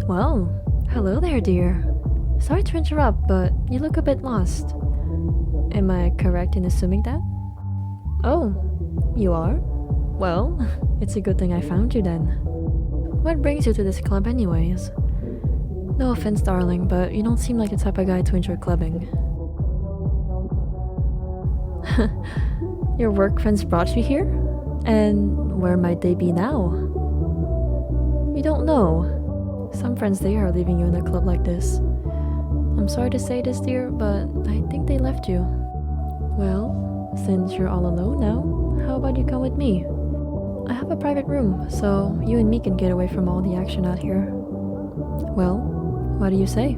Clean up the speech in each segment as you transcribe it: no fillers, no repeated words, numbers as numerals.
Well, hello there, dear. Sorry to interrupt, but you look a bit lost. Am I correct in assuming that? Oh, you are? Well, it's a good thing I found you then. What brings you to this club, anyways? No offense, darling, but you don't seem like the type of guy to enjoy clubbing. Your work friends brought you here? And where might they be now? You don't know. Some friends there are leaving you in a club like this. I'm sorry to say this, dear, but I think they left you. Well, since you're all alone now, how about you come with me? I have a private room, so you and me can get away from all the action out here. Well, what do you say?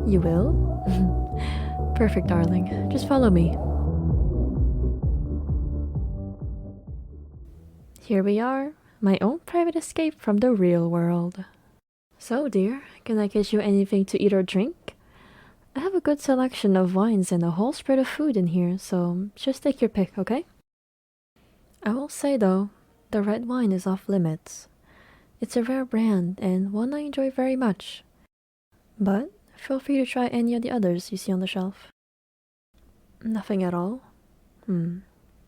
You will? Perfect, darling. Just follow me. Here we are, my own private escape from the real world. So, dear, can I get you anything to eat or drink? I have a good selection of wines and a whole spread of food in here, so just take your pick, okay? I will say though, the red wine is off limits. It's a rare brand and one I enjoy very much. But feel free to try any of the others you see on the shelf. Nothing at all?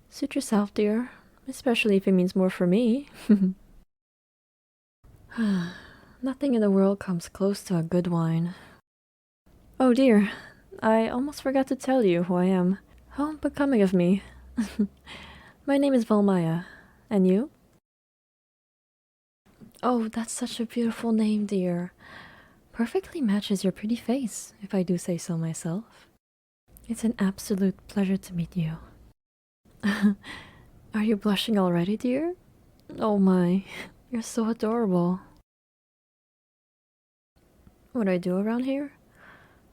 Suit yourself, dear. Especially if it means more for me. Nothing in the world comes close to a good wine. Oh dear, I almost forgot to tell you who I am. How becoming of me. My name is Vaya, and you? Oh, that's such a beautiful name, dear. Perfectly matches your pretty face, if I do say so myself. It's an absolute pleasure to meet you. Are you blushing already, dear? Oh my, you're so adorable. What do I do around here?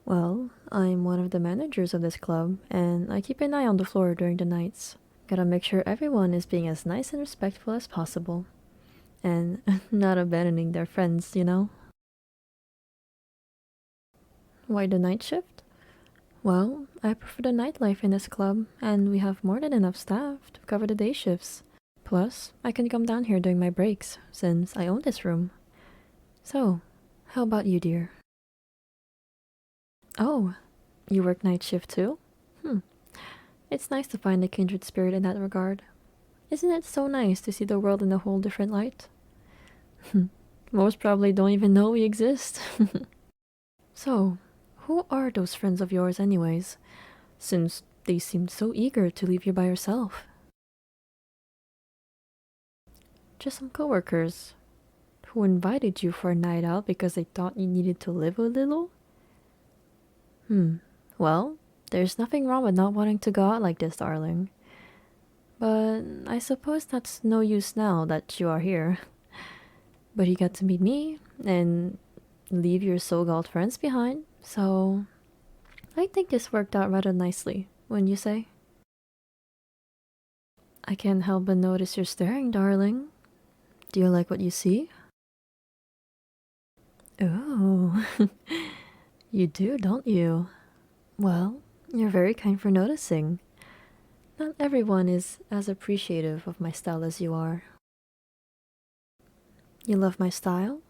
Well, I'm one of the managers of this club, and I keep an eye on the floor during the nights. Gotta make sure everyone is being as nice and respectful as possible. And not abandoning their friends, you know? Why the night shift? Well, I prefer the nightlife in this club, and we have more than enough staff to cover the day shifts. Plus, I can come down here during my breaks, since I own this room. So, how about you, dear? Oh, you work night shift too? It's nice to find a kindred spirit in that regard. Isn't it so nice to see the world in a whole different light? Most probably don't even know we exist. So, who are those friends of yours anyways, since they seemed so eager to leave you by yourself? Just some coworkers who invited you for a night out because they thought you needed to live a little? Well, there's nothing wrong with not wanting to go out like this, darling. But I suppose that's no use now that you are here. But you got to meet me and leave your so-called friends behind, so I think this worked out rather nicely, wouldn't you say? I can't help but notice you're staring, darling. Do you like what you see? Oh, you do, don't you? Well, you're very kind for noticing. Not everyone is as appreciative of my style as you are. You love my style?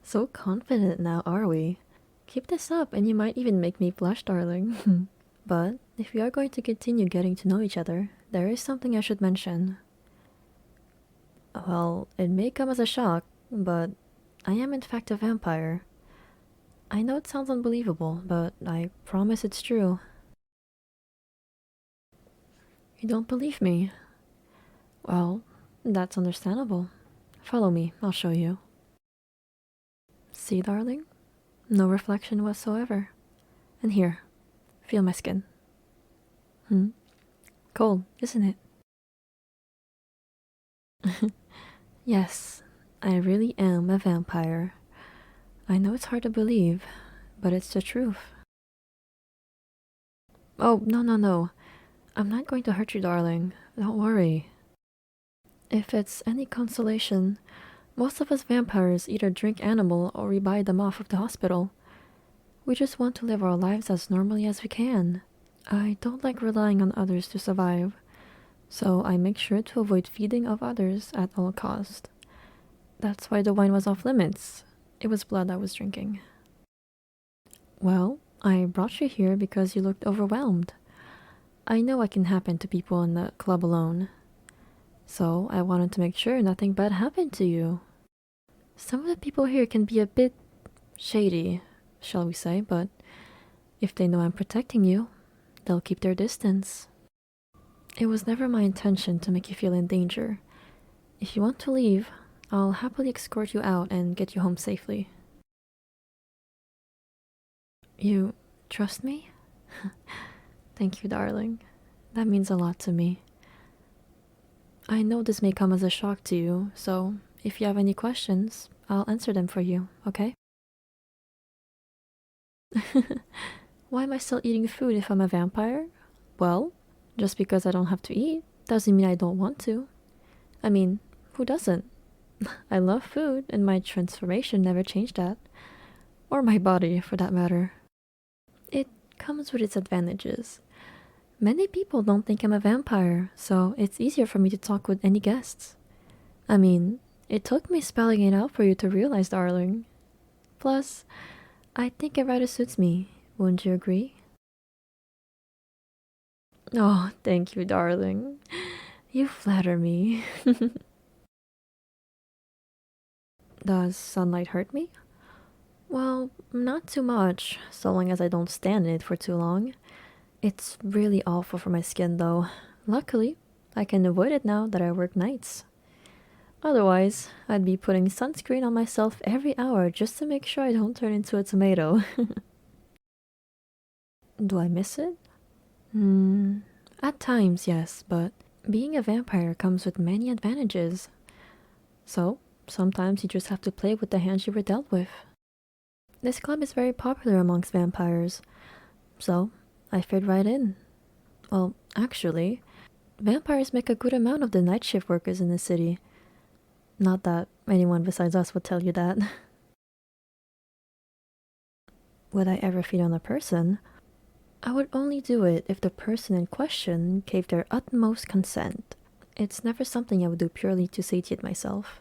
So confident now, are we? Keep this up and you might even make me blush, darling. But if we are going to continue getting to know each other, there is something I should mention. Well, it may come as a shock, but I am in fact a vampire. I know it sounds unbelievable, but I promise it's true. You don't believe me? Well, that's understandable. Follow me, I'll show you. See, darling? No reflection whatsoever. And here, feel my skin. Cold, isn't it? Yes, I really am a vampire. I know it's hard to believe, but it's the truth. Oh, no, no, no. I'm not going to hurt you, darling. Don't worry. If it's any consolation, most of us vampires either drink animal or we buy them off of the hospital. We just want to live our lives as normally as we can. I don't like relying on others to survive, so I make sure to avoid feeding of others at all cost. That's why the wine was off limits. It was blood I was drinking. Well, I brought you here because you looked overwhelmed. I know what can happen to people in the club alone. So I wanted to make sure nothing bad happened to you. Some of the people here can be a bit shady, shall we say, but if they know I'm protecting you, they'll keep their distance. It was never my intention to make you feel in danger. If you want to leave, I'll happily escort you out and get you home safely. You trust me? Thank you, darling. That means a lot to me. I know this may come as a shock to you, so if you have any questions, I'll answer them for you, okay? Why am I still eating food if I'm a vampire? Well, just because I don't have to eat doesn't mean I don't want to. I mean, who doesn't? I love food, and my transformation never changed that. Or my body, for that matter. It comes with its advantages. Many people don't think I'm a vampire, so it's easier for me to talk with any guests. I mean, it took me spelling it out for you to realize, darling. Plus, I think it rather suits me, wouldn't you agree? Oh, thank you, darling. You flatter me. Does sunlight hurt me? Well, not too much, so long as I don't stand in it for too long. It's really awful for my skin, though. Luckily, I can avoid it now that I work nights. Otherwise, I'd be putting sunscreen on myself every hour just to make sure I don't turn into a tomato. Do I miss it? At times, yes, but being a vampire comes with many advantages. So, sometimes you just have to play with the hands you were dealt with. This club is very popular amongst vampires, so I fit right in. Well, actually, vampires make a good amount of the night shift workers in the city. Not that anyone besides us would tell you that. Would I ever feed on a person? I would only do it if the person in question gave their utmost consent. It's never something I would do purely to satiate myself.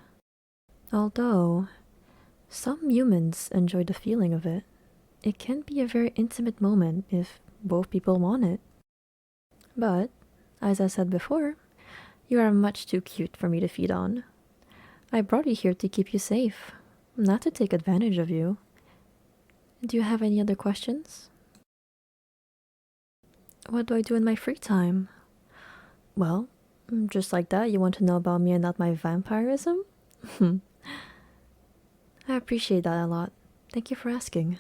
Although, some humans enjoy the feeling of it. It can be a very intimate moment if both people want it. But, as I said before, you are much too cute for me to feed on. I brought you here to keep you safe, not to take advantage of you. Do you have any other questions? What do I do in my free time? Well, just like that, you want to know about me and not my vampirism? I appreciate that a lot. Thank you for asking.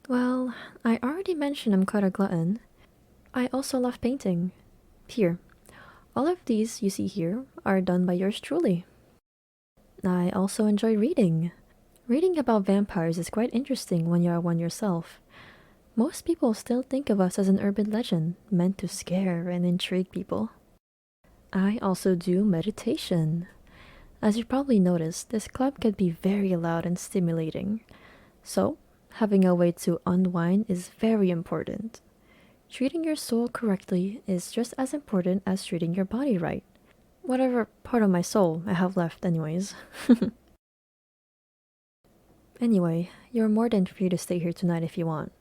Well, I already mentioned I'm quite a glutton. I also love painting. Here, all of these you see here are done by yours truly. I also enjoy reading. Reading about vampires is quite interesting when you are one yourself. Most people still think of us as an urban legend meant to scare and intrigue people. I also do meditation. As you probably noticed, this club can be very loud and stimulating. So, having a way to unwind is very important. Treating your soul correctly is just as important as treating your body right. Whatever part of my soul I have left, anyways. Anyway, you're more than free to stay here tonight if you want.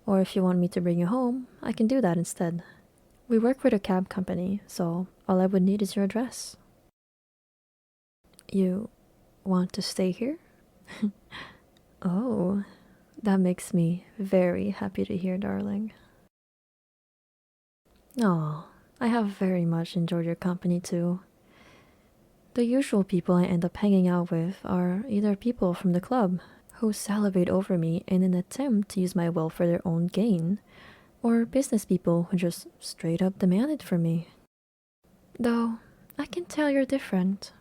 Or if you want me to bring you home, I can do that instead. We work with a cab company, so all I would need is your address. You want to stay here? Oh, that makes me very happy to hear, darling. Oh, I have very much enjoyed your company too. The usual people I end up hanging out with are either people from the club who salivate over me in an attempt to use my will for their own gain, or business people who just straight up demand it from me. Though, I can tell you're different.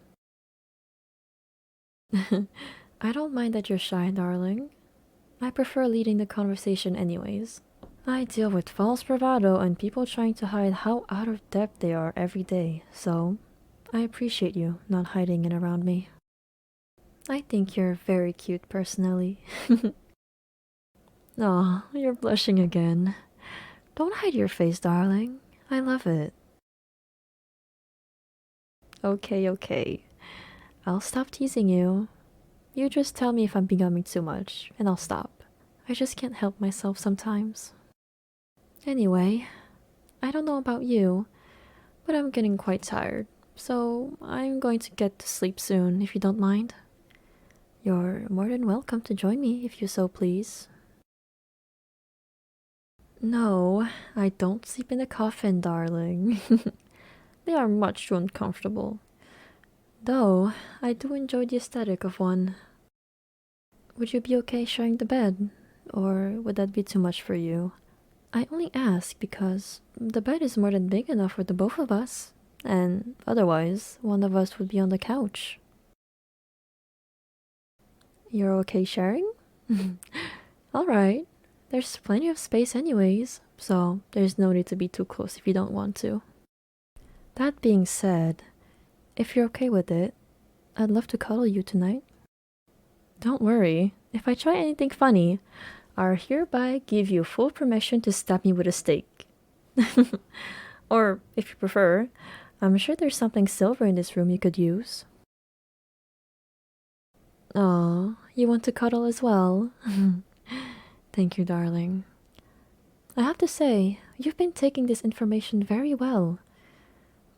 I don't mind that you're shy, darling. I prefer leading the conversation anyways. I deal with false bravado and people trying to hide how out of depth they are every day, so I appreciate you not hiding it around me. I think you're very cute personally. Aw, you're blushing again. Don't hide your face, darling. I love it. Okay, okay. I'll stop teasing you. You just tell me if I'm becoming too much, and I'll stop. I just can't help myself sometimes. Anyway, I don't know about you, but I'm getting quite tired, so I'm going to get to sleep soon if you don't mind. You're more than welcome to join me if you so please. No, I don't sleep in a coffin, darling. They are much too uncomfortable. Though, I do enjoy the aesthetic of one. Would you be okay sharing the bed? Or would that be too much for you? I only ask because the bed is more than big enough for the both of us, and otherwise, one of us would be on the couch. You're okay sharing? Alright, there's plenty of space anyways, so there's no need to be too close if you don't want to. That being said, if you're okay with it, I'd love to cuddle you tonight. Don't worry, if I try anything funny, I hereby give you full permission to stab me with a stake. Or, if you prefer, I'm sure there's something silver in this room you could use. Aw, you want to cuddle as well? Thank you, darling. I have to say, you've been taking this information very well.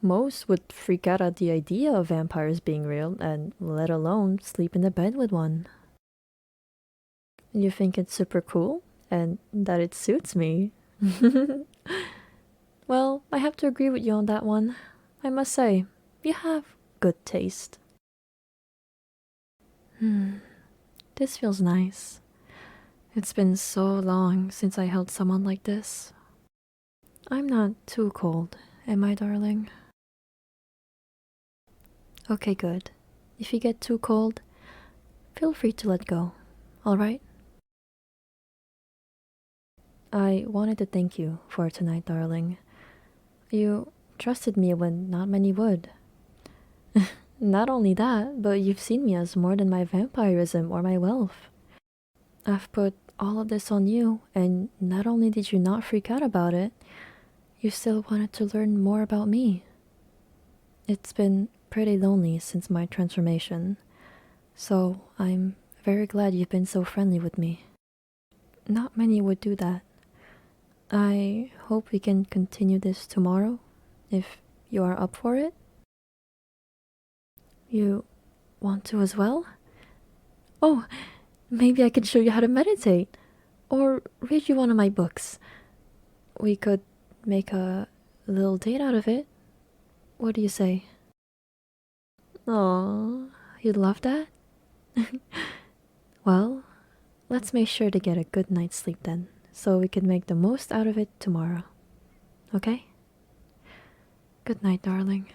Most would freak out at the idea of vampires being real, and let alone sleep in a bed with one. You think it's super cool, and that it suits me. Well, I have to agree with you on that one. I must say, you have good taste. This feels nice. It's been so long since I held someone like this. I'm not too cold, am I, darling? Okay, good. If you get too cold, feel free to let go, alright? I wanted to thank you for tonight, darling. You trusted me when not many would. Not only that, but you've seen me as more than my vampirism or my wealth. I've put all of this on you, and not only did you not freak out about it, you still wanted to learn more about me. It's been pretty lonely since my transformation, so I'm very glad you've been so friendly with me. Not many would do that. I hope we can continue this tomorrow, if you are up for it. You want to as well? Oh, maybe I can show you how to meditate, or read you one of my books. We could make a little date out of it. What do you say? Aw, you'd love that? Well, let's make sure to get a good night's sleep then, so we can make the most out of it tomorrow. Okay? Good night, darling.